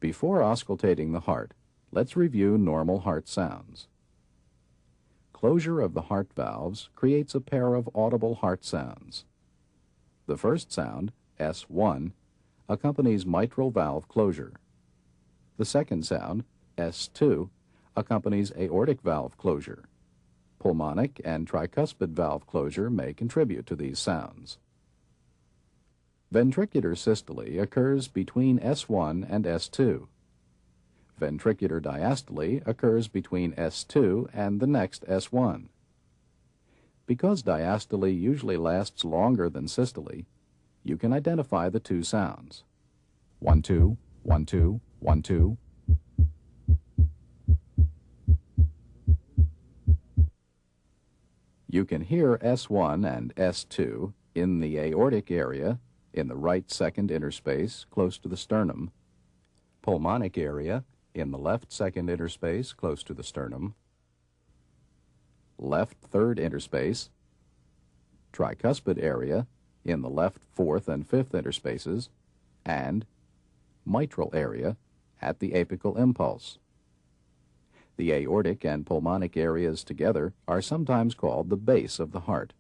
Before auscultating the heart, let's review normal heart sounds. Closure of the heart valves creates a pair of audible heart sounds. The first sound, S1, accompanies mitral valve closure. The second sound, S2, accompanies aortic valve closure. Pulmonic and tricuspid valve closure may contribute to these sounds. Ventricular systole occurs between S1 and S2. Ventricular diastole occurs between S2 and the next S1. Because diastole usually lasts longer than systole, you can identify the two sounds. 1, 2, 1, 2, 1, 2. You can hear S1 and S2 in the aortic area, in the right second interspace close to the sternum, pulmonic area, in the left second interspace close to the sternum, left third interspace, tricuspid area, in the left fourth and fifth interspaces, and mitral area at the apical impulse. The aortic and pulmonic areas together are sometimes called the base of the heart.